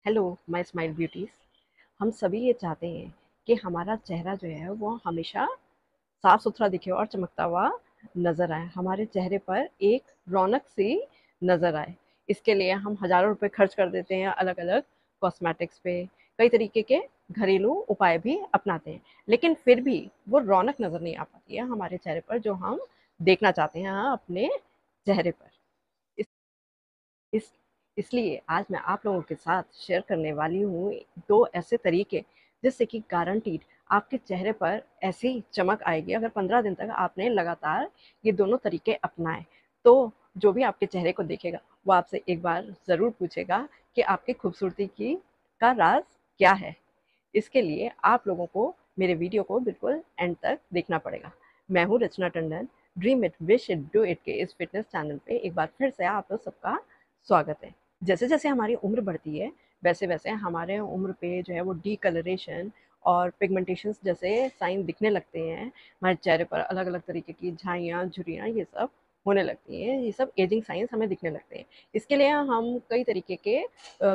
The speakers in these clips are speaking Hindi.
Hello my smile beauties. हम सभी ये चाहते हैं कि हमारा चेहरा जो है वो हमेशा साफ सुथरा दिखे और चमकता हुआ नज़र आए, हमारे चेहरे पर एक रौनक सी नज़र आए। इसके लिए हम हज़ारों रुपए खर्च कर देते हैं अलग अलग कॉस्मेटिक्स पे, कई तरीके के घरेलू उपाय भी अपनाते हैं, लेकिन फिर भी वो रौनक नज़र नहीं आ पाती है हमारे चेहरे पर जो हम देखना चाहते हैं अपने चेहरे पर। इस इस इसलिए आज मैं आप लोगों के साथ शेयर करने वाली हूँ 2 ऐसे तरीके, जिससे कि गारंटीड आपके चेहरे पर ऐसी चमक आएगी अगर 15 दिन तक आपने लगातार ये दोनों तरीके अपनाए। तो जो भी आपके चेहरे को देखेगा, वो आपसे एक बार ज़रूर पूछेगा कि आपकी खूबसूरती की का राज़ क्या है? इसके लिए आप लोगों को मेरे वीडियो को बिल्कुल एंड तक देखना पड़ेगा। मैं हूँ Rachna Tandon, dream it, wish it, do it के इस फिटनेस चैनल पे एक बार फिर से आप लोग सबका स्वागत है। जैसे-जैसे हमारी उम्र बढ़ती है, वैसे-वैसे हमारे उम्र पे जो है वो डिकलरेशन और पिगमेंटेशंस जैसे साइन दिखने लगते हैं। हमारे चेहरे पर अलग-अलग तरीके की झाइयाँ, झुर्रियाँ ये सब होने लगती हैं। ये सब एजिंग साइंस हमें दिखने लगते हैं। इसके लिए हम कई तरीके के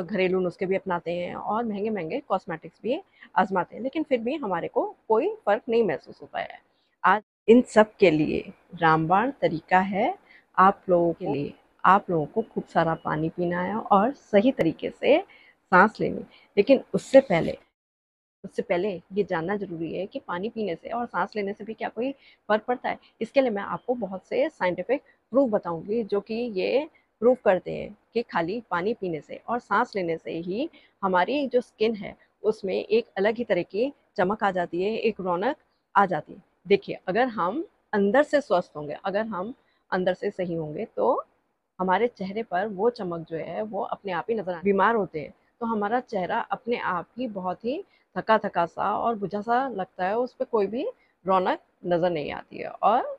घरेलू नुस्खे भी अपनाते हैं और महँगे-महँगे कॉस्मेटिक्स भी आज़माते हैं, लेकिन फिर भी हमारे को कोई फ़र्क नहीं महसूस होता है। आज इन सब के लिए रामबाण तरीका है आप लोगों को खूब सारा पानी पीना है और सही तरीके से साँस लेनी। लेकिन उससे पहले ये जानना ज़रूरी है कि पानी पीने से और साँस लेने से भी क्या कोई फ़र्क पड़ता है? इसके लिए मैं आपको बहुत से साइंटिफ़िक प्रूफ बताऊँगी, जो कि ये प्रूव करते हैं कि खाली पानी पीने से और साँस लेने से ही हमारी जो स्किन है, उसमें एक अलग ही तरह की चमक आ जाती है, एक रौनक आ जाती है। देखिए, अगर हम अंदर से स्वस्थ होंगे, अगर हम अंदर से सही होंगे, तो हमारे चेहरे पर वो चमक जो है वो अपने आप ही नज़र आए। बीमार होते हैं तो हमारा चेहरा अपने आप ही बहुत ही थका-थका सा और बुझा-सा लगता है, उस पे कोई भी रौनक नज़र नहीं आती है। और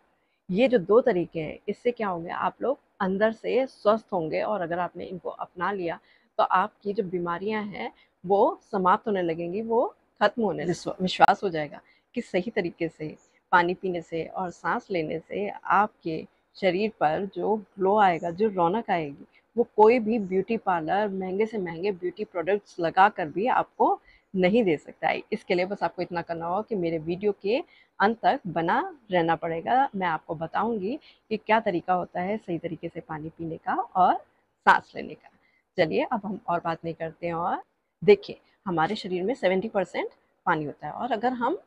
ये जो 2 तरीके हैं, इससे क्या होंगे, आप लोग अंदर से स्वस्थ होंगे और अगर आपने इनको अपना लिया, तो आपकी जो बीमारियाँ हैं, वो समाप्त होने लगेंगी, वो खत्म होने विश्वास हो जाएगा कि सही तरीके से पानी पीने से और साँस लेने से आपके शरीर पर जो ग्लो आएगा, जो रौनक आएगी, वो कोई भी ब्यूटी पार्लर महँगे से महँगे ब्यूटी प्रोडक्ट्स लगा कर भी आपको नहीं दे सकता है। इसके लिए बस आपको इतना करना होगा कि मेरे वीडियो के अंत तक बना रहना पड़ेगा। मैं आपको बताऊँगी कि क्या तरीका होता है सही तरीके से पानी पीने का और साँस लेने का। चलिए अब हम और बात नहीं करते हैं। और देखिए, हमारे शरीर में 70% पानी होता है और अगर हम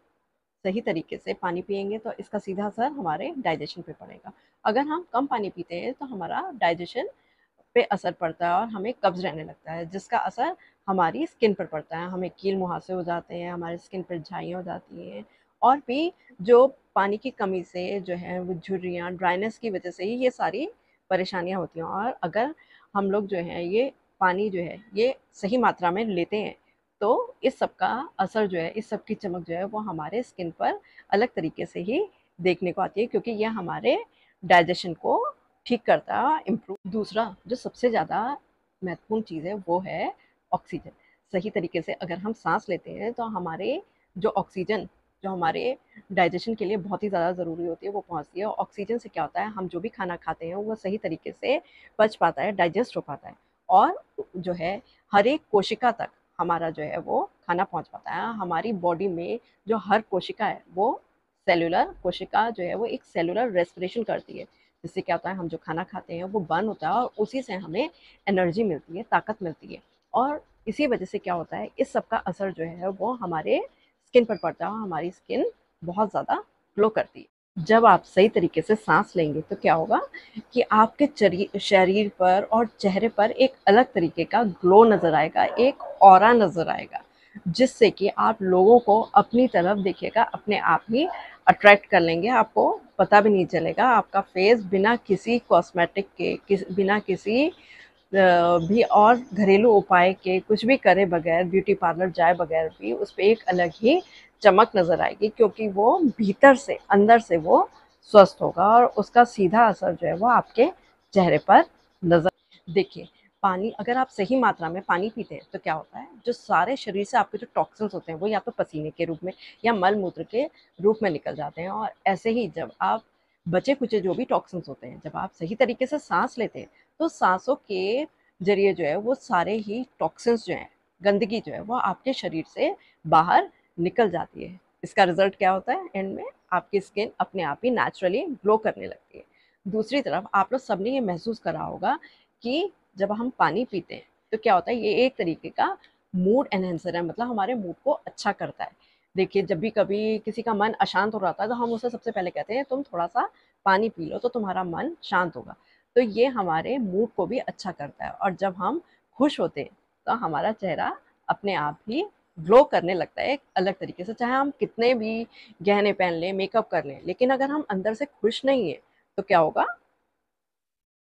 सही तरीके से पानी पिएँगे तो इसका सीधा असर हमारे डाइजेशन पे पड़ेगा। अगर हम कम पानी पीते हैं तो हमारा डाइजेशन पे असर पड़ता है और हमें कब्ज़ रहने लगता है, जिसका असर हमारी स्किन पर पड़ता है। हमें कील मुहासे हो जाते हैं, हमारी स्किन पर झाइयाँ हो जाती हैं और भी जो पानी की कमी से जो है वो झुर्रियाँ, ड्राइनेस की वज़ह से ही ये सारी परेशानियाँ होती हैं। और अगर हम लोग जो हैं ये पानी जो है ये सही मात्रा में लेते हैं, तो इस सब का असर जो है, इस सब की चमक जो है वो हमारे स्किन पर अलग तरीके से ही देखने को आती है, क्योंकि ये हमारे डाइजेशन को ठीक करता है, इम्प्रूव। दूसरा जो सबसे ज़्यादा महत्वपूर्ण चीज़ है वो है ऑक्सीजन। सही तरीके से अगर हम साँस लेते हैं तो हमारे जो ऑक्सीजन जो हमारे डाइजेशन के लिए बहुत ही ज़्यादा ज़रूरी होती है, वो पहुँचती है। ऑक्सीजन से क्या होता है, हम जो भी खाना खाते हैं वो सही तरीके से पच पाता है, डाइजेस्ट हो पाता है और जो है हर एक कोशिका तक हमारा जो है वो खाना पहुँच पाता है। हमारी बॉडी में जो हर कोशिका है वो सेलुलर कोशिका जो है वो एक सेलुलर रेस्पिरेशन करती है, जिससे क्या होता है, हम जो खाना खाते हैं वो बर्न होता है और उसी से हमें एनर्जी मिलती है, ताकत मिलती है। और इसी वजह से क्या होता है, इस सब का असर जो है वो हमारे स्किन पर पड़ता है और हमारी स्किन बहुत ज़्यादा ग्लो करती है। जब आप सही तरीके से सांस लेंगे तो क्या होगा कि आपके शरीर पर और चेहरे पर एक अलग तरीके का ग्लो नज़र आएगा, एक ऑरा नज़र आएगा, जिससे कि आप लोगों को अपनी तरफ देखिएगा, अपने आप ही अट्रैक्ट कर लेंगे। आपको पता भी नहीं चलेगा, आपका फेस बिना किसी कॉस्मेटिक के, बिना किसी भी और घरेलू उपाय के, कुछ भी करे बगैर, ब्यूटी पार्लर जाए बगैर भी उस पे एक अलग ही चमक नज़र आएगी, क्योंकि वो भीतर से, अंदर से वो स्वस्थ होगा और उसका सीधा असर जो है वो आपके चेहरे पर नज़र। देखिए, पानी अगर आप सही मात्रा में पानी पीते हैं तो क्या होता है, जो सारे शरीर से आपके जो टॉक्सिन्स होते हैं वो या तो पसीने के रूप में या मल मूत्र के रूप में निकल जाते हैं। और ऐसे ही जब आप बचे कुचे जो भी टॉक्सिन्स होते हैं, जब आप सही तरीके से सांस लेते हैं तो सांसों के जरिए जो है वो सारे ही टॉक्सिन्स जो हैं गंदगी जो है वो आपके शरीर से बाहर निकल जाती है। इसका रिजल्ट क्या होता है, एंड में आपकी स्किन अपने आप ही नेचुरली ग्लो करने लगती है। दूसरी तरफ आप लोग सबने ये महसूस करा होगा कि जब हम पानी पीते हैं तो क्या होता है, ये एक तरीके का मूड एनहेंसर है, मतलब हमारे मूड को अच्छा करता है। देखिए, जब भी कभी किसी का मन अशांत हो रहा था तो हम उसे सबसे पहले कहते हैं तुम थोड़ा सा पानी पी लो तो तुम्हारा मन शांत होगा। तो ये हमारे मूड को भी अच्छा करता है, और जब हम खुश होते हैं तो हमारा चेहरा अपने आप ही ग्लो करने लगता है एक अलग तरीके से। चाहे हम कितने भी गहने पहन लें, मेकअप कर लें, लेकिन अगर हम अंदर से खुश नहीं है तो क्या होगा,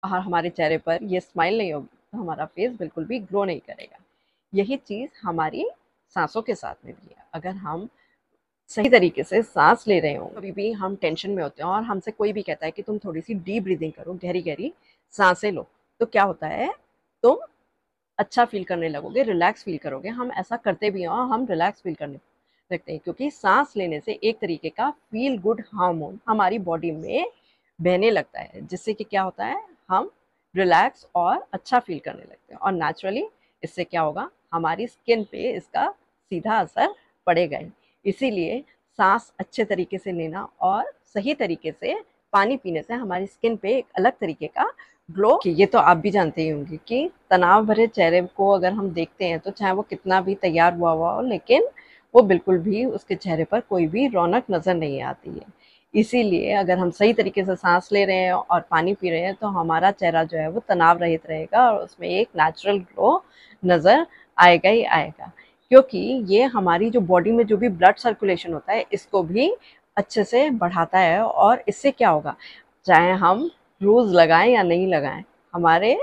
और हमारे चेहरे पर ये स्माइल नहीं होगी तो हमारा फेस बिल्कुल भी ग्लो नहीं करेगा। यही चीज़ हमारी सांसों के साथ में भी है। अगर हम सही तरीके से सांस ले रहे हो, कभी भी हम टेंशन में होते हैं और हमसे कोई भी कहता है कि तुम थोड़ी सी डीप ब्रीदिंग करो, गहरी गहरी सांसें लो, तो क्या होता है, तुम अच्छा फील करने लगोगे, रिलैक्स फील करोगे। हम ऐसा करते भी हैं और हम रिलैक्स फील करने लगते हैं, क्योंकि सांस लेने से एक तरीके का फील गुड हार्मोन हमारी बॉडी में बहने लगता है, जिससे कि क्या होता है, हम रिलैक्स और अच्छा फील करने लगते हैं। और नेचुरली इससे क्या होगा, हमारी स्किन पे इसका सीधा असर पड़ेगा ही। इसीलिए सांस अच्छे तरीके से लेना और सही तरीके से पानी पीने से हमारी स्किन पे एक अलग तरीके का ग्लो, ये तो आप भी जानते ही होंगे कि तनाव भरे चेहरे को अगर हम देखते हैं तो चाहे वो कितना भी तैयार हुआ हुआ हो, लेकिन वो बिल्कुल भी उसके चेहरे पर कोई भी रौनक नजर नहीं आती है। इसीलिए अगर हम सही तरीके से सांस ले रहे हैं और पानी पी रहे हैं तो हमारा चेहरा जो है वो तनाव रहित रहेगा और उसमें एक नेचुरल ग्लो नजर आएगा ही आएगा। क्योंकि ये हमारी जो बॉडी में जो भी ब्लड सर्कुलेशन होता है इसको भी अच्छे से बढ़ाता है, और इससे क्या होगा, चाहे हम रोज लगाएं या नहीं लगाएं, हमारे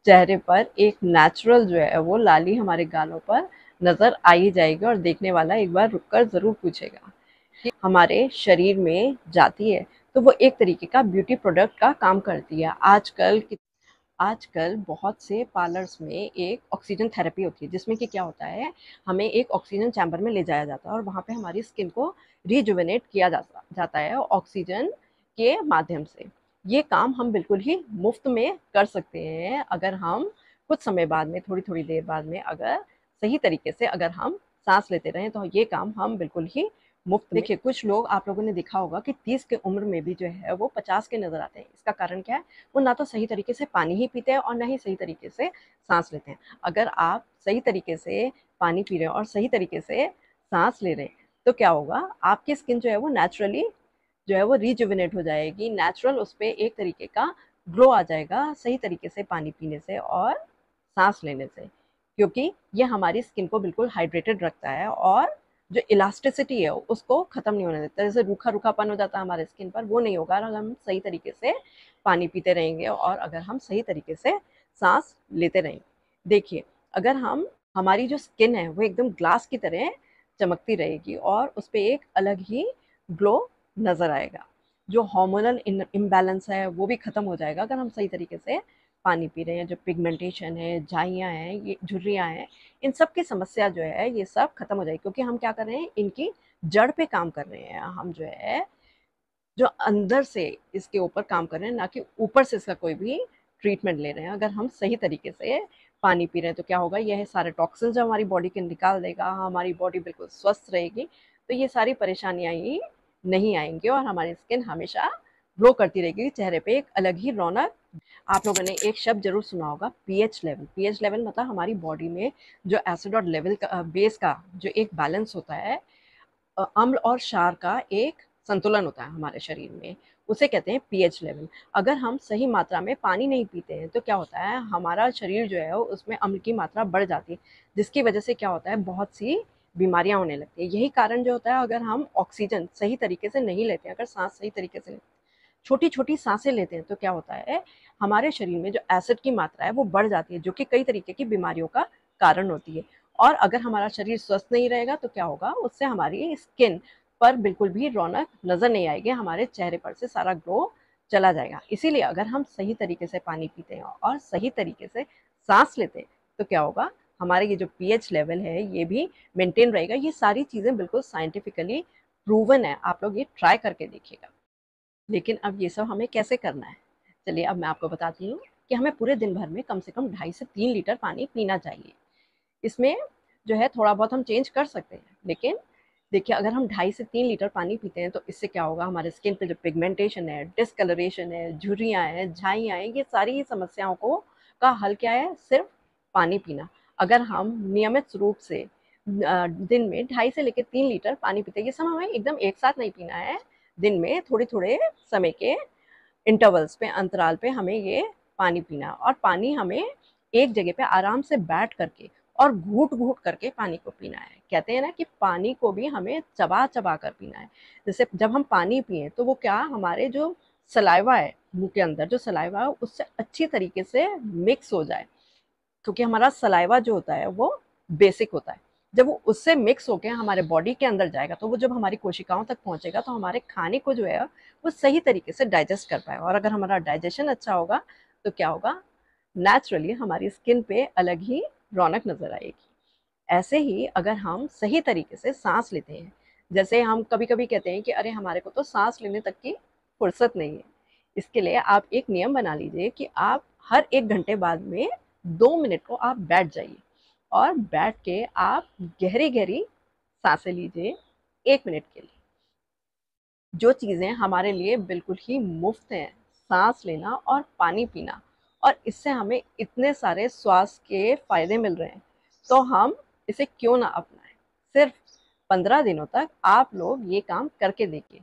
चेहरे पर एक नेचुरल जो है वो लाली हमारे गालों पर नजर आ ही जाएगी, और देखने वाला एक बार रुककर जरूर पूछेगा कि हमारे शरीर में जाती है। तो वो एक तरीके का ब्यूटी प्रोडक्ट का काम करती है। आजकल बहुत से पार्लर्स में एक ऑक्सीजन थेरेपी होती है, जिसमें कि क्या होता है, हमें एक ऑक्सीजन चैम्बर में ले जाया जाता है और वहाँ पे हमारी स्किन को रिजुवेनेट किया जाता है ऑक्सीजन के माध्यम से। ये काम हम बिल्कुल ही मुफ्त में कर सकते हैं, अगर हम कुछ समय बाद में, थोड़ी थोड़ी देर बाद में, अगर सही तरीके से अगर हम सांस लेते रहें तो ये काम हम बिल्कुल ही मुफ्त में। देखिए, कुछ लोग आप लोगों ने देखा होगा कि 30 के उम्र में भी जो है वो 50 के नजर आते हैं। इसका कारण क्या है, वो ना तो सही तरीके से पानी ही पीते हैं और ना ही सही तरीके से सांस लेते हैं। अगर आप सही तरीके से पानी पी रहे हैं और सही तरीके से सांस ले रहे हैं तो क्या होगा, आपकी स्किन जो है वो नेचुरली जो है वो रिजुविनेट हो जाएगी, नेचुरल उस पर एक तरीके का ग्लो आ जाएगा सही तरीके से पानी पीने से और सांस लेने से। क्योंकि ये हमारी स्किन को बिल्कुल हाइड्रेटेड रखता है और जो इलास्टिसिटी है उसको खत्म नहीं होने देता। जैसे रूखा रूखापन हो जाता है हमारे स्किन पर, वो नहीं होगा अगर हम सही तरीके से पानी पीते रहेंगे और अगर हम सही तरीके से सांस लेते रहेंगे। देखिए, अगर हम, हमारी जो स्किन है वो एकदम ग्लास की तरह चमकती रहेगी और उस पर एक अलग ही ग्लो नजर आएगा। जो हार्मोनल इम्बैलेंस है वो भी खत्म हो जाएगा अगर हम सही तरीके से पानी पी रहे हैं। जो पिगमेंटेशन है, झाइयाँ हैं, ये झुर्रियाँ हैं, इन सब की समस्या जो है ये सब खत्म हो जाएगी, क्योंकि हम क्या कर रहे हैं, इनकी जड़ पे काम कर रहे हैं। हम जो है जो अंदर से इसके ऊपर काम कर रहे हैं, ना कि ऊपर से इसका कोई भी ट्रीटमेंट ले रहे हैं। अगर हम सही तरीके से पानी पी रहे हैं तो क्या होगा, यह सारे टॉक्सिन्स जो हमारी बॉडी के निकाल देगा, हमारी बॉडी बिल्कुल स्वस्थ रहेगी। तो ये सारी परेशानियां ही नहीं आएंगी और हमारी स्किन हमेशा ग्लो करती रहेगी, चेहरे पे एक अलग ही रौनक। आप लोगों ने एक शब्द जरूर सुना होगा, पीएच लेवल। पीएच लेवल मतलब हमारी बॉडी में जो एसिड और लेवल का, बेस का जो एक बैलेंस होता है, अम्ल और क्षार का एक संतुलन होता है हमारे शरीर में, उसे कहते हैं पीएच लेवल। अगर हम सही मात्रा में पानी नहीं पीते हैं तो क्या होता है, हमारा शरीर जो है उसमें अम्ल की मात्रा बढ़ जाती है, जिसकी वजह से क्या होता है, बहुत सी बीमारियां होने लगती है। यही कारण जो होता है, अगर हम ऑक्सीजन सही तरीके से नहीं लेते हैं, अगर सांस सही तरीके से छोटी छोटी सांसें लेते हैं तो क्या होता है, हमारे शरीर में जो एसिड की मात्रा है वो बढ़ जाती है, जो कि कई तरीके की बीमारियों का कारण होती है। और अगर हमारा शरीर स्वस्थ नहीं रहेगा तो क्या होगा, उससे हमारी स्किन पर बिल्कुल भी रौनक नजर नहीं आएगी, हमारे चेहरे पर से सारा ग्लो चला जाएगा। इसीलिए अगर हम सही तरीके से पानी पीते हैं और सही तरीके से सांस लेते हैं तो क्या होगा, हमारे ये जो पीएच लेवल है ये भी मेंटेन रहेगा। ये सारी चीजें बिल्कुल साइंटिफिकली प्रूवन है, आप लोग ये ट्राई करके देखिएगा। लेकिन अब ये सब हमें कैसे करना है, चलिए अब मैं आपको बताती हूँ कि हमें पूरे दिन भर में कम से कम 2.5 से 3 लीटर पानी पीना चाहिए। इसमें जो है थोड़ा बहुत हम चेंज कर सकते हैं। लेकिन देखिए, अगर हम 2.5 से 3 लीटर पानी पीते हैं तो इससे क्या होगा, हमारे स्किन पे जो पिगमेंटेशन है, डिस्कलरेशन है, झुर्रियाँ हैं, झाइयाँ हैं, ये सारी समस्याओं को का हल क्या है, सिर्फ पानी पीना। अगर हम नियमित रूप से दिन में 2.5 से लेकर 3 लीटर पानी पीते हैं, ये सब हमें एकदम एक साथ नहीं पीना है, दिन में थोड़े थोड़े समय के इंटरवल्स पे, अंतराल पे हमें ये पानी पीना है। और पानी हमें एक जगह पे आराम से बैठ करके और घूट घूट करके पानी को पीना है। कहते हैं ना कि पानी को भी हमें चबा चबा कर पीना है। जैसे जब हम पानी पिए तो वो क्या, हमारे जो सलाइवा है, मुंह के अंदर जो सलाइवा है उससे अच्छी तरीके से मिक्स हो जाए, क्योंकि हमारा सलाइवा जो होता है वो बेसिक होता है। जब वो उससे मिक्स होकर हमारे बॉडी के अंदर जाएगा तो वो जब हमारी कोशिकाओं तक पहुंचेगा तो हमारे खाने को जो है वो सही तरीके से डाइजेस्ट कर पाएगा। और अगर हमारा डाइजेशन अच्छा होगा तो क्या होगा, नेचुरली हमारी स्किन पे अलग ही रौनक नजर आएगी। ऐसे ही अगर हम सही तरीके से सांस लेते हैं, जैसे हम कभी कभी कहते हैं कि अरे हमारे को तो सांस लेने तक की फुर्सत नहीं है, इसके लिए आप एक नियम बना लीजिए कि आप हर 1 घंटे बाद में 2 मिनट को आप बैठ जाइए और बैठ के आप गहरी गहरी सांसें लीजिए 1 मिनट के लिए। जो चीज़ें हमारे लिए बिल्कुल ही मुफ्त हैं, सांस लेना और पानी पीना, और इससे हमें इतने सारे स्वास्थ्य के फायदे मिल रहे हैं, तो हम इसे क्यों ना अपनाएं। सिर्फ 15 दिनों तक आप लोग ये काम करके देखिए,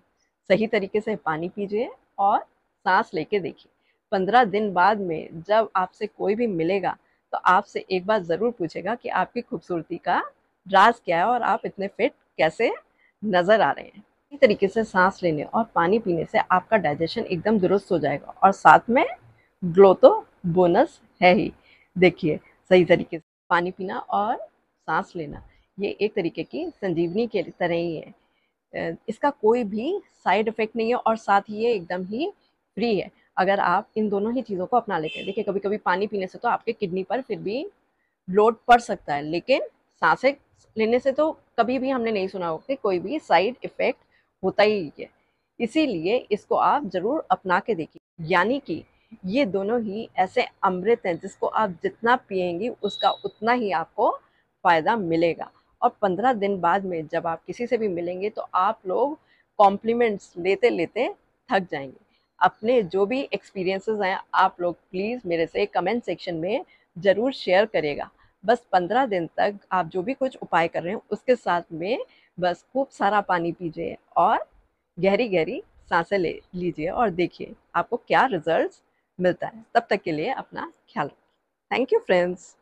सही तरीके से पानी पीजिए और सांस लेके देखिए। 15 दिन बाद में जब आपसे कोई भी मिलेगा तो आपसे एक बार ज़रूर पूछेगा कि आपकी खूबसूरती का राज क्या है और आप इतने फिट कैसे नज़र आ रहे हैं। इसी तरीके से सांस लेने और पानी पीने से आपका डाइजेशन एकदम दुरुस्त हो जाएगा और साथ में ग्लो तो बोनस है ही। देखिए, सही तरीके से पानी पीना और सांस लेना ये एक तरीके की संजीवनी के तरह ही है। इसका कोई भी साइड इफेक्ट नहीं है और साथ ही ये एकदम ही फ्री है, अगर आप इन दोनों ही चीज़ों को अपना लेते हैं। देखिए, कभी कभी पानी पीने से तो आपके किडनी पर फिर भी लोड पड़ सकता है, लेकिन सांसें लेने से तो कभी भी हमने नहीं सुना होगा कि कोई भी साइड इफेक्ट होता ही है। इसीलिए इसको आप ज़रूर अपना के देखिए। यानी कि ये दोनों ही ऐसे अमृत हैं जिसको आप जितना पिएंगी उसका उतना ही आपको फ़ायदा मिलेगा। और 15 दिन बाद में जब आप किसी से भी मिलेंगे तो आप लोग कॉम्प्लीमेंट्स लेते लेते थक जाएंगे। अपने जो भी एक्सपीरियंसेस हैं आप लोग प्लीज़ मेरे से कमेंट सेक्शन में ज़रूर शेयर करेगा। बस 15 दिन तक आप जो भी कुछ उपाय कर रहे हैं उसके साथ में बस खूब सारा पानी पीजिए और गहरी गहरी सांसें ले लीजिए और देखिए आपको क्या रिजल्ट्स मिलता है। तब तक के लिए अपना ख्याल रखिए। Thank you friends.